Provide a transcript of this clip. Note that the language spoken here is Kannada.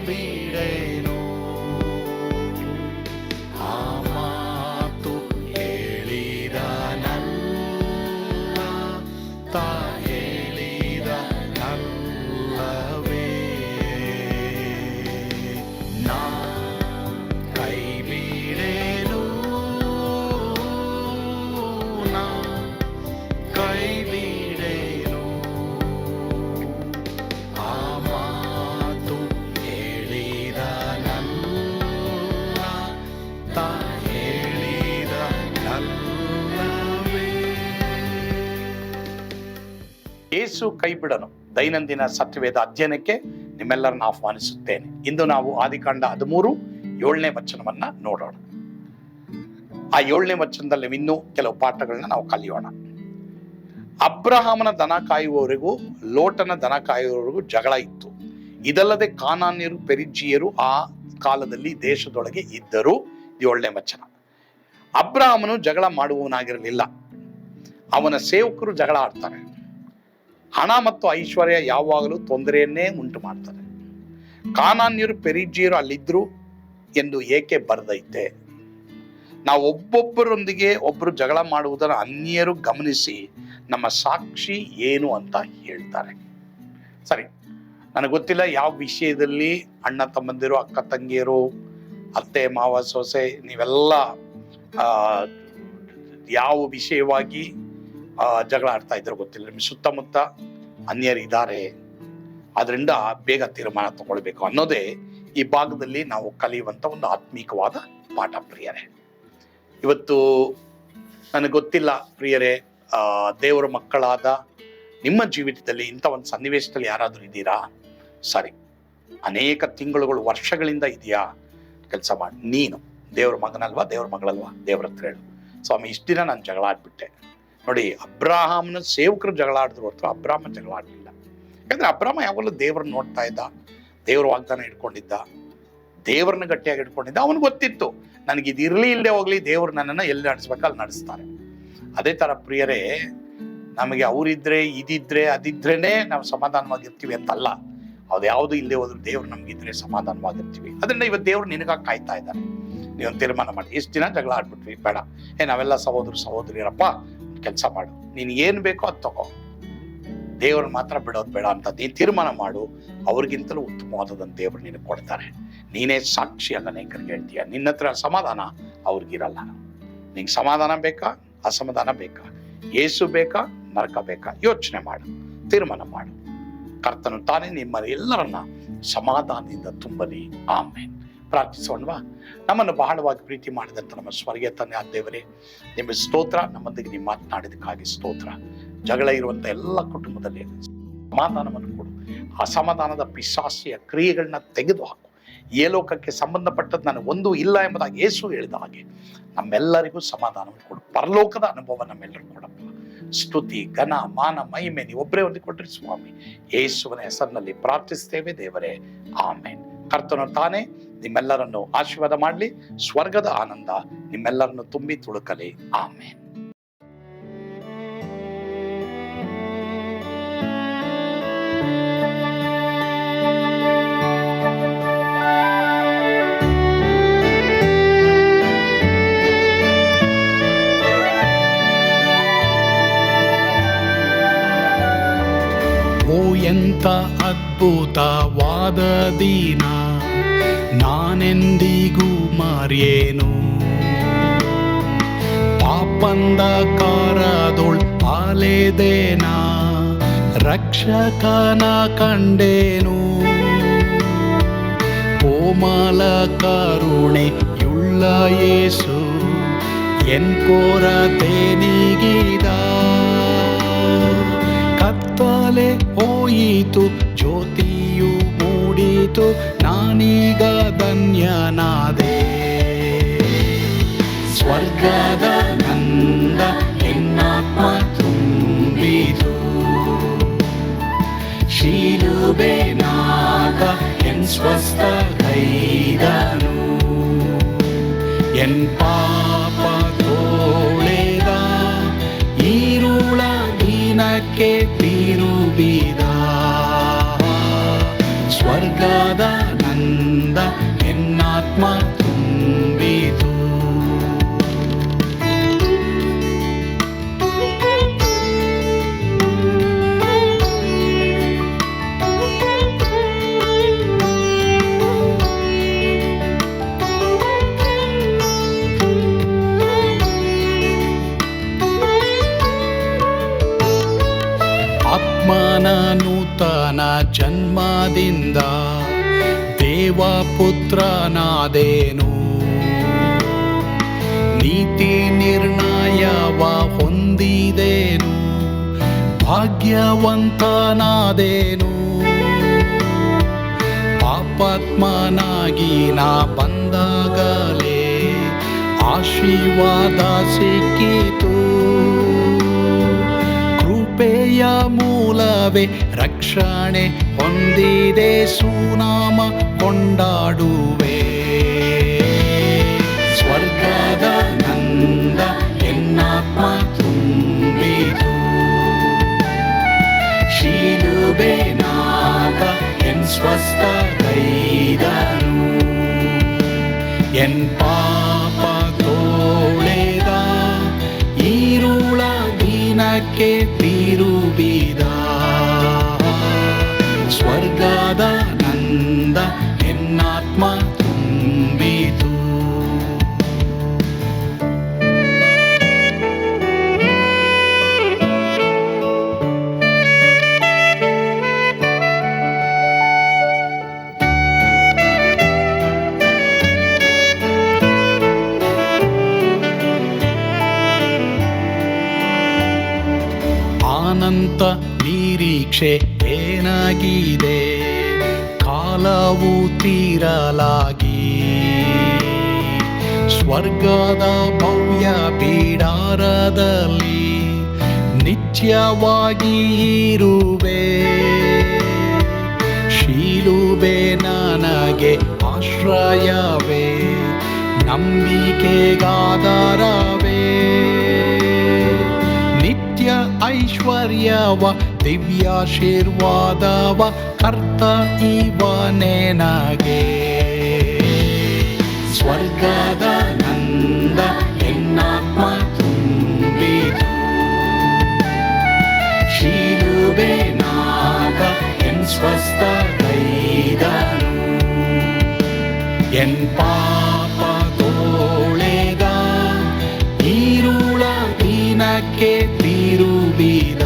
ಬಿಡೇನು. ಆ ಮಾತು ಹೇಳಿದನಲ್ಲ, ತಾ ಹೇಳಿದನಲ್ಲವೇ. ನಾ ಕೈ ಬಿಡೇನು, ನಾ ಕೈ ಬಿಡೇನು. ಆ ಮಾತು ಹೇಳಿದನಲ್ಲ, ತಾ ಹೇಳಿದನಲ್ಲವೇ. ಯೇಸು ಕೈ ಬಿಡನು ದೈನಂದಿನ ಸತ್ಯವೇದ ಅಧ್ಯಯನಕ್ಕೆ ನಿಮ್ಮೆಲ್ಲರನ್ನು ಆಹ್ವಾನಿಸುತ್ತೇನೆ. ಇಂದು ನಾವು ಆದಿಕಾಂಡ 13:7 ವಚನವನ್ನ ನೋಡೋಣ. ಆ 7 ವಚನದಲ್ಲಿ ಇನ್ನೂ ಕೆಲವು ಪಾಠಗಳನ್ನ ನಾವು ಕಲಿಯೋಣ. ಅಬ್ರಹಾಮನ ದನ ಕಾಯುವವರೆಗೂ ಲೋಟನ ದನ ಕಾಯುವವರೆಗೂ ಜಗಳ ಇತ್ತು. ಇದಲ್ಲದೆ ಕಾನಾನ್ಯರು ಪೆರಿಜ್ಜೀಯರು ಆ ಕಾಲದಲ್ಲಿ ದೇಶದೊಳಗೆ ಇದ್ದರು. 7 ವಚನ. ಅಬ್ರಹಾಮನು ಜಗಳ ಮಾಡುವವನಾಗಿರಲಿಲ್ಲ, ಅವನ ಸೇವಕರು ಜಗಳ ಆಡ್ತಾರೆ. ಹಣ ಮತ್ತು ಐಶ್ವರ್ಯ ಯಾವಾಗಲೂ ತೊಂದರೆಯನ್ನೇ ಉಂಟು ಮಾಡ್ತಾರೆ. ಕಾನಾನ್ಯರು ಪೆರಿಜ್ಜೀಯರು ಅಲ್ಲಿದ್ರು ಎಂದು ಏಕೆ ಬರೆದೈತೆ? ನಾವು ಒಬ್ಬೊಬ್ಬರೊಂದಿಗೆ ಒಬ್ಬರು ಜಗಳ ಮಾಡುವುದನ್ನು ಅನ್ಯರು ಗಮನಿಸಿ ನಮ್ಮ ಸಾಕ್ಷಿ ಏನು ಅಂತ ಹೇಳ್ತಾರೆ. ಸರಿ, ನನಗೆ ಗೊತ್ತಿಲ್ಲ ಯಾವ ವಿಷಯದಲ್ಲಿ ಅಣ್ಣ ತಮ್ಮಂದಿರು, ಅಕ್ಕ ತಂಗಿಯರು, ಅತ್ತೆ ಮಾವ ಸೊಸೆ ನೀವೆಲ್ಲ ಯಾವ ವಿಷಯವಾಗಿ ಜಗಳ ಆಡ್ತಾ ಇದ್ರು ಗೊತ್ತಿಲ್ಲ. ನಿಮ್ಮ ಸುತ್ತಮುತ್ತ ಅನ್ಯರಿದ್ದಾರೆ, ಅದರಿಂದ ಬೇಗ ತೀರ್ಮಾನ ತಗೊಳ್ಬೇಕು ಅನ್ನೋದೇ ಈ ಭಾಗದಲ್ಲಿ ನಾವು ಕಲಿಯುವಂತ ಒಂದು ಆತ್ಮೀಕವಾದ ಪಾಠ ಪ್ರಿಯರೇ. ಇವತ್ತು ನನಗೆ ಗೊತ್ತಿಲ್ಲ ಪ್ರಿಯರೇ, ದೇವರ ಮಕ್ಕಳಾದ ನಿಮ್ಮ ಜೀವಿತದಲ್ಲಿ ಇಂಥ ಒಂದು ಸನ್ನಿವೇಶದಲ್ಲಿ ಯಾರಾದರೂ ಇದ್ದೀರಾ? ಸರಿ, ಅನೇಕ ತಿಂಗಳುಗಳು ವರ್ಷಗಳಿಂದ ಇದೆಯಾ? ಕೆಲಸ ಮಾಡಿ, ನೀನು ದೇವ್ರ ಮಗನಲ್ವಾ, ದೇವ್ರ ಮಗಳಲ್ವಾ? ದೇವ್ರ ಹತ್ರ ಹೇಳು, ಸ್ವಾಮಿ ಇಷ್ಟು ದಿನ ನಾನು ಜಗಳ ಆಡ್ಬಿಟ್ಟೆ. ನೋಡಿ, ಅಬ್ರಾಹಾಮನ ಸೇವಕರು ಜಗಳ ಆಡಿದ್ರು ಹೊರತು ಅಬ್ರಾಹ್ಮ ಜಗಳ ಆಡಲಿಲ್ಲ. ಯಾಕಂದ್ರೆ ಅಬ್ರಾಹ್ಮ ಯಾವಾಗಲೂ ದೇವ್ರನ್ನ ನೋಡ್ತಾ ಇದ್ದ, ದೇವ್ರ ವಾಗ್ದಾನ ಇಟ್ಕೊಂಡಿದ್ದ, ದೇವ್ರನ್ನ ಗಟ್ಟಿಯಾಗಿ ಇಟ್ಕೊಂಡಿದ್ದ. ಅವನಿಗೆ ಗೊತ್ತಿತ್ತು, ನನಗೆ ಇದು ಇರ್ಲಿ ಇಲ್ಲದೆ ಹೋಗ್ಲಿ, ದೇವ್ರು ನನ್ನನ್ನು ಎಲ್ಲಿ ನಡೆಸ್ಬೇಕು ಅಲ್ಲಿ ನಡೆಸ್ತಾರೆ. ಅದೇ ತರ ಪ್ರಿಯರೇ, ನಮಗೆ ಅವರಿದ್ರೆ ಇದಿದ್ರೆ ಅದಿದ್ರೇನೆ ನಾವು ಸಮಾಧಾನವಾಗಿರ್ತೀವಿ ಅಂತಲ್ಲ. ಅದು ಯಾವುದು ಇಲ್ಲದೆ ಹೋದ್ರು ದೇವ್ರು ನಮ್ಗಿದ್ರೆ ಸಮಾಧಾನವಾಗಿರ್ತೀವಿ. ಅದರಿಂದ ಇವತ್ತು ದೇವ್ರು ನಿನಗಾಗಿ ಕಾಯ್ತಾ ಇದ್ದಾನೆ. ನೀವೊಂದು ತೀರ್ಮಾನ ಮಾಡಿ, ಎಷ್ಟು ದಿನ ಜಗಳ ಆಡ್ಬಿಟ್ವಿ, ಬೇಡ, ನಾವೆಲ್ಲ ಸಹೋದರಿಯರಪ್ಪ, ಕೆಲಸ ಮಾಡು, ನೀನು ಏನು ಬೇಕೋ ಅದು ತಗೋ, ದೇವ್ರನ್ನ ಮಾತ್ರ ಬಿಡೋದು ಬೇಡ ಅಂತ ನೀನು ತೀರ್ಮಾನ ಮಾಡು. ಅವ್ರಿಗಿಂತಲೂ ಉತ್ತಮವಾದದನ್ನು ದೇವರು ನಿನಗೆ ಕೊಡ್ತಾರೆ. ನೀನೇ ಸಾಕ್ಷಿ ಅಲ್ಲ, ಅನೇಕರಿಗೆ ಹೇಳ್ತೀಯ. ನಿನ್ನ ಹತ್ರ ಸಮಾಧಾನ ಅವ್ರಿಗಿರಲ್ಲ. ನಿಂಗೆ ಸಮಾಧಾನ ಬೇಕಾ, ಅಸಮಾಧಾನ ಬೇಕಾ, ಯೇಸು ಬೇಕಾ, ನರಕ ಬೇಕಾ? ಯೋಚನೆ ಮಾಡು, ತೀರ್ಮಾನ ಮಾಡು. ಕರ್ತನು ತಾನೇ ನಿಮ್ಮ ಎಲ್ಲರನ್ನ ಸಮಾಧಾನದಿಂದ ತುಂಬಲಿ. ಆಮೇನ್. ಪ್ರಾರ್ಥಿಸೋಣವಾ? ನಮ್ಮನ್ನು ಬಹಳವಾಗಿ ಪ್ರೀತಿ ಮಾಡಿದಂತ ನಮ್ಮ ಸ್ವರ್ಗೀಯ ತಂದೆ ಆದ ದೇವರೇ, ನಿಮ್ಮ ಸ್ತೋತ್ರ. ನಮ್ಮೊಂದಿಗೆ ನೀವು ಮಾತನಾಡಿದಕ್ಕಾಗಿ ಸ್ತೋತ್ರ. ಜಗಳ ಇರುವಂತ ಎಲ್ಲ ಕುಟುಂಬದಲ್ಲಿ ಸಮಾಧಾನವನ್ನು ಕೊಡು. ಅಸಮಾಧಾನದ ಪಿಶಾಚಿಯ ಕ್ರಿಯೆಗಳನ್ನ ತೆಗೆದು ಹಾಕು. ಈ ಲೋಕಕ್ಕೆ ಸಂಬಂಧಪಟ್ಟದ್ದು ನನಗೆ ಒಂದು ಇಲ್ಲ ಎಂಬುದಾಗಿ ಯೇಸು ಹೇಳಿದ ಹಾಗೆ ನಮ್ಮೆಲ್ಲರಿಗೂ ಸಮಾಧಾನವನ್ನು ಕೊಡು. ಪರಲೋಕದ ಅನುಭವ ನಮ್ಮೆಲ್ಲರಿಗೂ ಕೊಡಪ್ಪ. ಸ್ತುತಿ, ಘನ, ಮಾನ, ಮಹಿಮೆ ನೀವೊಬ್ಬರೇ ಹೊಂದಿಕೊಟ್ರಿ ಸ್ವಾಮಿ. ಯೇಸುವಿನ ಹೆಸರಿನಲ್ಲಿ ಪ್ರಾರ್ಥಿಸ್ತೇವೆ ದೇವರೇ, ಆಮೇನ್. ಕರ್ತನು ತಾನೇ ನಿಮ್ಮೆಲ್ಲರನ್ನು ಆಶೀರ್ವಾದ ಮಾಡಲಿ. ಸ್ವರ್ಗದ ಆನಂದ ನಿಮ್ಮೆಲ್ಲರನ್ನು ತುಂಬಿ ತುಳುಕಲಿ. ಆಮೇನ್. ಎಂಥ ಅದ್ಭುತವಾದ ದಿನ, ನಾನೆಂದಿಗೂ ಮರೆಯೇನು. ಪಾಪಂಧಕಾರದೊಳ್ ಅಲೆದೇನ, ರಕ್ಷಕನ ಕಂಡೇನು. ಕೋಮಲ ಕರುಣೆಯುಳ್ಳ ಯೇಸು ಎನ್ ಕೊರತೆ ನೀಗಿದ. ಕತ್ತಲೆ ಹೋಯಿತು, ಜ್ಯೋತಿಯು ಮೂಡಿತು, ನಾನೀಗ ಧನ್ಯನಾದೆ. ಸ್ವರ್ಗದ ನಂದ ಎನ್ನಾತ್ಮ ತುಂಬಿತು, ಶಿಲುಬೆನಾಗ ಎನ್ ಸ್ವಸ್ಥ ಕೈದನು. ಎನ್ ಪಾಪ ತೋಳೆದ ಈರುಳ ದಿನಕ್ಕೆ ತಿರುಗಿದ. ಸ್ವರ್ಗದ ನನ್ನ ಎನ್ನಾತ್ಮ ತುಂಬಿತು. ಆತ್ಮನ ನೂತನ ಜನ್ಮದಿಂದ ದೇವಪುತ್ರನಾದೇನು. ನೀತಿ ನಿರ್ಣಯವ ಹೊಂದಿದೇನು, ಭಾಗ್ಯವಂತನಾದೇನು. ಪಾಪಾತ್ಮನಾಗಿ ನಾ ಬಂದಾಗಲೇ ಆಶೀರ್ವಾದ ಸಿಕ್ಕಿತು. ಕೃಪೆಯ ಮೂಲವೇ ರಕ್ಷಣೆ ಹೊಂದಿದೆ, ಸುನಾಮ ಕೊಂಡಾಡುವೆ. ಸ್ವರ್ಗದ ನಂದ ಎನ್ನಾತ್ಮ ತುಂಬಿತು. ಶಿಲುಬೆನಾಗ ಎನ್ ಸ್ವಸ್ಥಗೈದನು. ಎನ್ ಪಾಪ ತೋಳೆದ, ಈರುಳ ದಿನಕ್ಕೆ ತಿರುಗಿದ. ಸ್ವರ್ಗದ ನಂದ ಎನ್ನಾತ್ಮ ತುಂಬಿತು. ಅನಂತ ನಿರೀಕ್ಷೆ ಏನಾಗಿದೆ, ಕಾಲವು ತೀರಲಾಗಿ. ಸ್ವರ್ಗದ ಭವ್ಯ ಬಿಡಾರದಲ್ಲಿ ನಿತ್ಯವಾಗಿ ಇರುವೆ. ಶಿಲುಬೆ ನನಗೆ ಆಶ್ರಯವೇ, ನಂಬಿಕೆಗಾಧಾರವೇ. ನಿತ್ಯ ಐಶ್ವರ್ಯವ ದಿವ್ಯಾಶೀರ್ವಾದವ ಕರ್ತ ಇವನೇ ನಗೆ. ಸ್ವರ್ಗದ ನಂದ ಎನ್ನಾತ್ಮ ತುಂಬಿತು. ಶಿಲುಬೆನಾಗ ಎನ್ ಸ್ವಸ್ಥಗೈದನು. ಎನ್ ಪಾಪ ತೋಳೆದ, ಈರುಳ ದಿನಕ್ಕೆ ತಿರುಗಿದ.